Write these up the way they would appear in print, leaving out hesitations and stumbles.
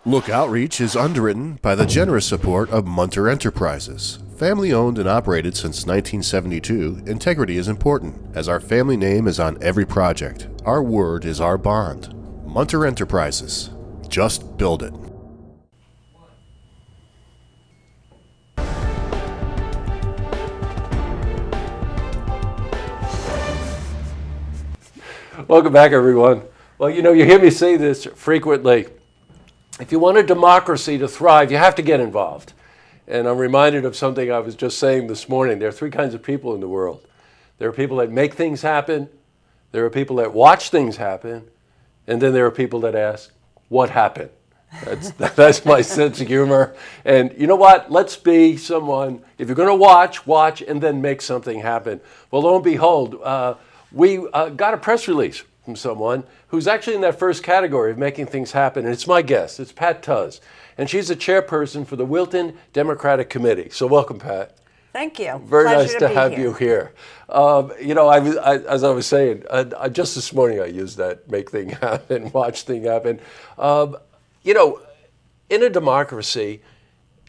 Look Outreach is underwritten by the generous support of Munter Enterprises. Family owned and operated since 1972, integrity is important, as our family name is on every project. Our word is our bond. Munter Enterprises. Just build it. Welcome back, everyone. Well, you hear me say this frequently. If you want a democracy to thrive, you have to get involved. And I'm reminded of something I was just saying this morning. There are three kinds of people in the world. There are people that make things happen. There are people that watch things happen. And then there are people that ask, what happened? That's my sense of humor. And you know what? Let's be someone, if you're going to watch, and then make something happen. Well, lo and behold, we got a press release from someone who's actually in that first category of making things happen. And it's my guest. It's Pat Tuz. And she's the chairperson for the Wilton Democratic Committee. So welcome, Pat. Thank you. Very nice to have you here. As I was saying, just this morning I used that make thing happen, watch thing happen. In a democracy,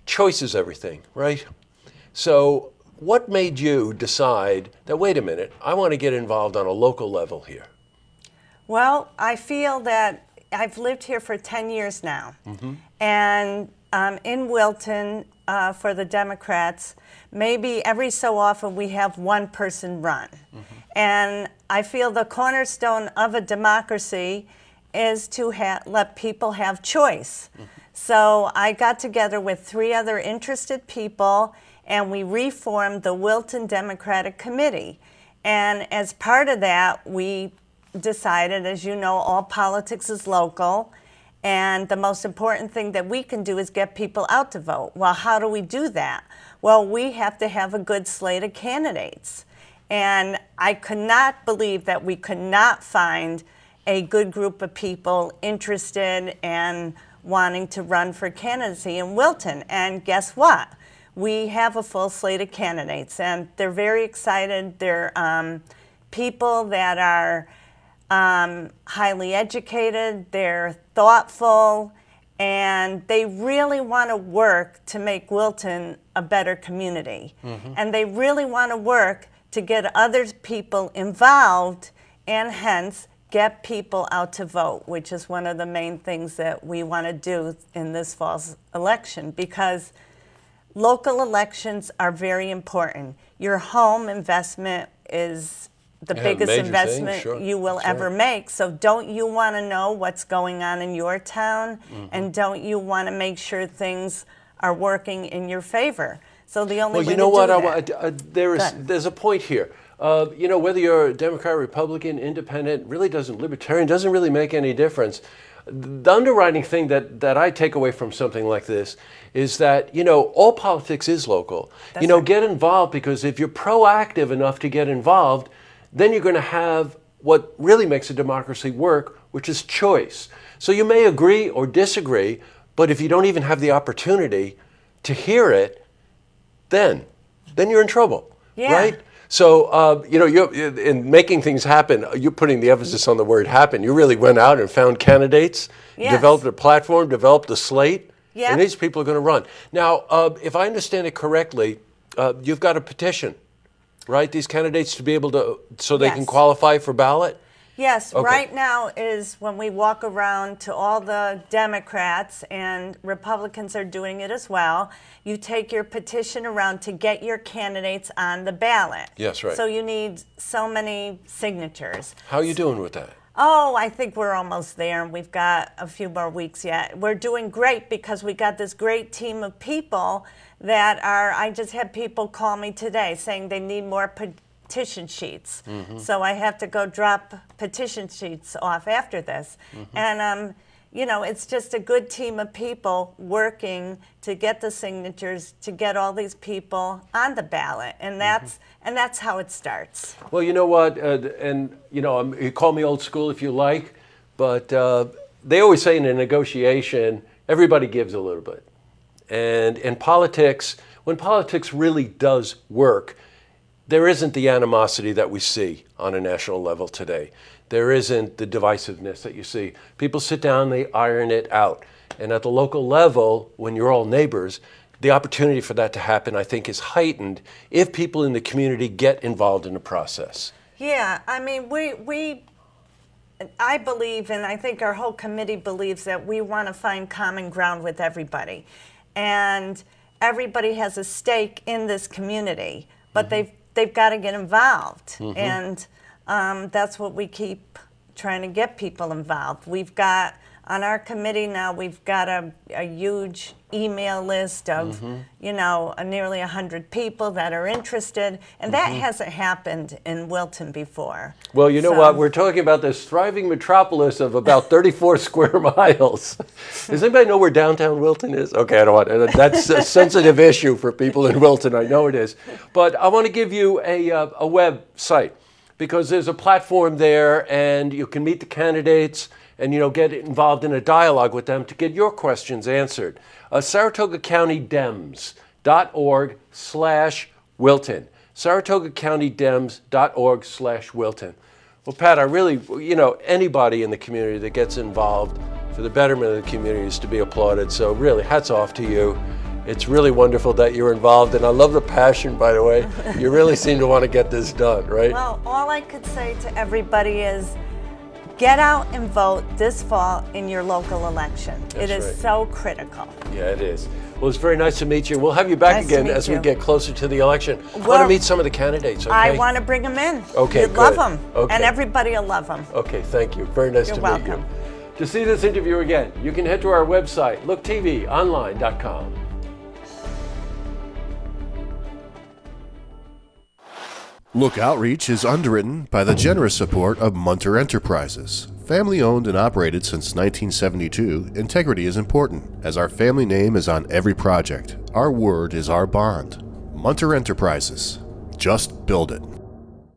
choice is everything, right? So what made you decide that, wait a minute, I want to get involved on a local level here? Well, I feel that I've lived here for 10 years now. Mm-hmm. And in Wilton, for the Democrats, maybe every so often we have one person run. Mm-hmm. And I feel the cornerstone of a democracy is to let people have choice. Mm-hmm. So I got together with 3 other interested people, and we reformed the Wilton Democratic Committee. And as part of that, we decided, as you know, all politics is local, and the most important thing that we can do is get people out to vote. Well, how do we do that? Well, we have to have a good slate of candidates. And I could not believe that we could not find a good group of people interested and wanting to run for candidacy in Wilton. And guess what? We have a full slate of candidates, and they're very excited. They're people that are highly educated, they're thoughtful, and they really want to work to make Wilton a better community. Mm-hmm. And they really want to work to get other people involved and hence get people out to vote, which is one of the main things that we want to do in this fall's election, because local elections are very important. Your home investment is the biggest investment you will ever make. So don't you want to know what's going on in your town? Mm-hmm. And don't you want to make sure things are working in your favor? So the only way to do that. There's a point here. Whether you're a Democrat, Republican, Independent, Libertarian, doesn't really make any difference. The underwriting thing that I take away from something like this is that, all politics is local. That's right. Get involved, because if you're proactive enough to get involved, then you're going to have what really makes a democracy work, which is choice. So you may agree or disagree, but if you don't even have the opportunity to hear it, then you're in trouble, right? So, you're, in making things happen, you're putting the emphasis on the word happen. You really went out and found candidates, developed a platform, developed a slate, and these people are going to run. Now, if I understand it correctly, you've got a petition, right? These candidates to be able to, so they can qualify for ballot? Yes, okay. Right now is when we walk around to all the Democrats, and Republicans are doing it as well. You take your petition around to get your candidates on the ballot. Yes, right. So you need so many signatures. How are you doing with that? Oh, I think we're almost there, and we've got a few more weeks yet. We're doing great because we got this great team of people that are, I just had people call me today saying they need more petition sheets. Mm-hmm. So I have to go drop petition sheets off after this. Mm-hmm. And, it's just a good team of people working to get the signatures, to get all these people on the ballot. And that's how it starts. Well, you know what? You call me old school if you like, but they always say in a negotiation, everybody gives a little bit. And in politics, when politics really does work, there isn't the animosity that we see on a national level today. There isn't the divisiveness that you see. People sit down, they iron it out. And at the local level, when you're all neighbors, the opportunity for that to happen, I think, is heightened if people in the community get involved in the process. Yeah, I mean, I believe, and I think our whole committee believes, that we want to find common ground with everybody. And everybody has a stake in this community, but they've got to get involved. And that's what we keep trying to get people involved. We've got, on our committee now, we've got a huge email list of, you know, nearly 100 people that are interested, and that hasn't happened in Wilton before. Well, you know what? We're talking about this thriving metropolis of about 34 square miles. Does anybody know where downtown Wilton is? Okay, I don't want. That's a sensitive issue for people in Wilton. I know it is, but I want to give you a website, because there's a platform there, and you can meet the candidates and, you know, get involved in a dialogue with them to get your questions answered. SaratogaCountyDems.org/Wilton. SaratogaCountyDems.org/Wilton. Well, Pat, I really, you know, anybody in the community that gets involved for the betterment of the community is to be applauded. So really, hats off to you. It's really wonderful that you're involved, and I love the passion, by the way. You really seem to want to get this done, right? Well, all I could say to everybody is, get out and vote this fall in your local election. It is so critical. Yeah, it is. Well, it's very nice to meet you. We'll have you back again as we get closer to the election. I want to meet some of the candidates, okay? I want to bring them in. Okay, You'd good. love them. Okay. And everybody will love them. Okay, thank you. Very nice to meet you. To see this interview again, you can head to our website, looktvonline.com. Look Outreach is underwritten by the generous support of Munter Enterprises. Family owned and operated since 1972, integrity is important, as our family name is on every project. Our word is our bond. Munter Enterprises. Just build it.